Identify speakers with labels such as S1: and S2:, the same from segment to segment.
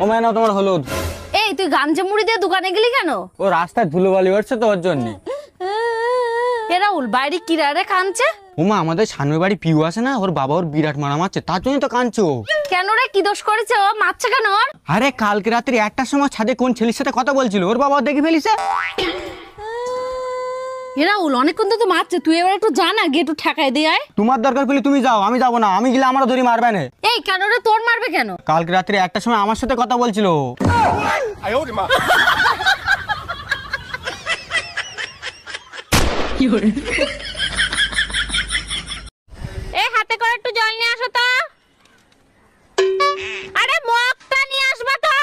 S1: ও মা নাও তোমার হলুদ।
S2: এই তুই গামছা মুড়ি দিয়ে দোকানে গেলি কেন?
S1: ও রাস্তায় ধুলোবালি উঠছে তো ওর জন্য।
S2: এ রাহুল বাইরে কিরারে কাঁদছে?
S1: ওমা আমাদের সামনের বাড়ি পিউ আছে না, ওর বাবা ওর বিরাট মারা মারছে, তার জন্য তো কাঁদছে ও।
S2: কেন রে, কি দোষ করেছে ও? মারছে কেন ওর?
S1: আরে কালকে রাত্রি 1টার সময় ছাদে কোন ছেলের সাথে কথা বলছিল, ওর বাবা দেখে ফেলিছে।
S2: এ রাহুল অনেকক্ষণ তো মারছে, তুই এবার একটু যা না, গিয়ে একটু ঠেকাই দিয়ে আয়।
S1: তোমার দরকার পেলে তুমি যাও, আমি যাবো না, আমি গেলে আমারও ধরি মারবে না।
S2: এই কেন রে, তোর মারবে কেন?
S1: কালকে রাত্রি 1টার সময় আমার সাথে কথা বলছিল।
S2: এই হাতে করে একটু জল নিয়ে আসো তো। আরে মগটা নিয়ে আসবা তো।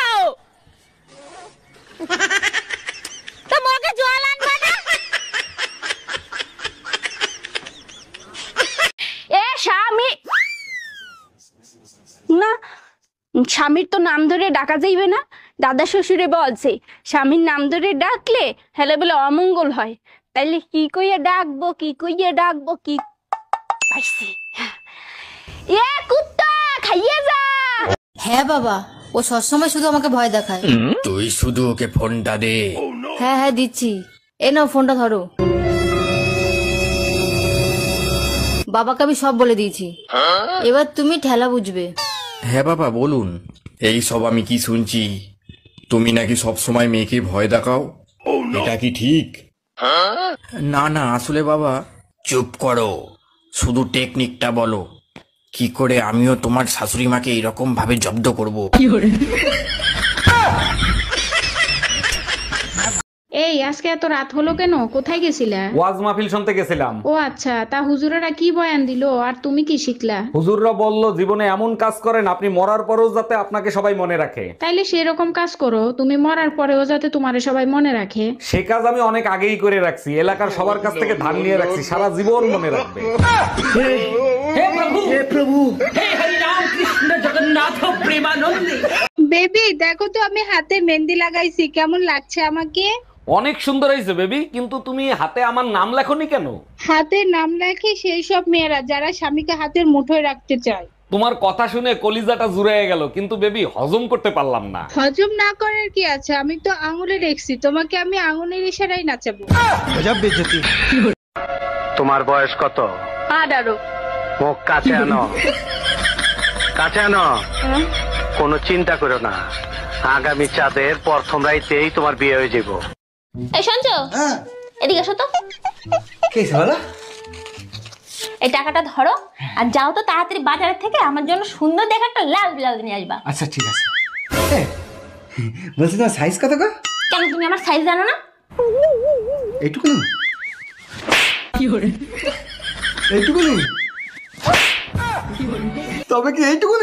S2: তো মগে জল আনবা না? এ স্বামী না, স্বামীর তো নাম ধরে ডাকা যাইবে না। দাদা শ্বশুরে বলছে স্বামীর নাম ধরে ডাকলে হেলে বলে অমঙ্গল হয়। তাইলে কি কইয়া ডাকবো, কি কইয়া ডাকবো, কি পাইছি। এ কুত্তা খাইয়ে যা।
S3: হ্যাঁ বাবা, ও সবসময় শুধু আমাকে ভয় দেখায়।
S4: তুই শুধু ওকে ফোনটা দে।
S3: হ্যাঁ হ্যাঁ দিচ্ছি, এ নাও ফোনটা ধরো। বাবাকে আমি সব বলে দিয়েছি, এবার তুমি ঠেলা বুঝবে।
S4: হ্যাঁ বাবা বলুন। এই সব আমি কি শুনছি, তুমি নাকি সব সময় মেয়েকে ভয় দেখাও, এটা কি ঠিক? না না আসলে বাবা। চুপ করো, শুধু টেকনিকটা বলো, কি করে আমিও তোমার শাশুড়ি মাকে এরকম ভাবে জব্দ করব।
S5: এই আজকে এত রাত হলো কেন? কোথায় গেছিলা?
S6: ওয়াজ মাহফিল শুনতে গেছিলাম।
S5: ও আচ্ছা, তা হুজুরেরা কি বয়ান দিলো আর তুমি কি শিখলা?
S6: হুজুররা বলল জীবনে এমন কাজ করেন আপনি মরার পরেও যাতে আপনাকে সবাই মনে রাখে।
S5: তাইলে সেরকম কাজ করো, তুমি মরার পরেও যাতে তোমারে সবাই মনে রাখে।
S6: সে কাজ আমি অনেক আগেই করে রাখছি, এলাকার সবার কাছ থেকে ধান নিয়ে রাখছি, সারা জীবন মনে রাখবে।
S7: বেবি দেখো তো আমি হাতে মেহেন্দি লাগাইছি, কেমন লাগছে আমাকে?
S6: অনেক সুন্দর হয়েছে বেবি, কিন্তু তুমি হাতে আমার নাম লেখনি কেন?
S7: হাতে নাম রাখে সেই সব মেয়েরা যারা স্বামীকে হাতের মুঠোয় রাখতে চায়।
S6: তোমার কথা শুনে কলিজাটা জুড়ে গেল, কিন্তু বেবি হজম করতে পারলাম না।
S7: হজম না করার কি আছে, আমি তো আঙুলে রেখছি, তোমাকে আমি আঙুলের ইশারায় নাচাবো।
S8: তোমার বয়স কত?
S7: 18।
S8: মুখ কাছে আনো, কাছে আনো। কোনো চিন্তা করো না, আগামী চাঁদের প্রথম রাইতেই তোমার বিয়ে হয়ে যাবো।
S2: এই শুনছো? এদিকে এসো তো। এই টাকাটা ধরো আর যাও তো তাড়াতাড়ি বাজারের থেকে আমার জন্য সুন্দর দেখে একটা লাল ব্লাউজ নিয়ে আসবা।
S9: আচ্ছা ঠিক আছে। বলছি তোমার সাইজ কত গো?
S2: কেন তুমি আমার সাইজ জানো না?
S9: এইটুকু এইটুকু তবে কি এইটুকু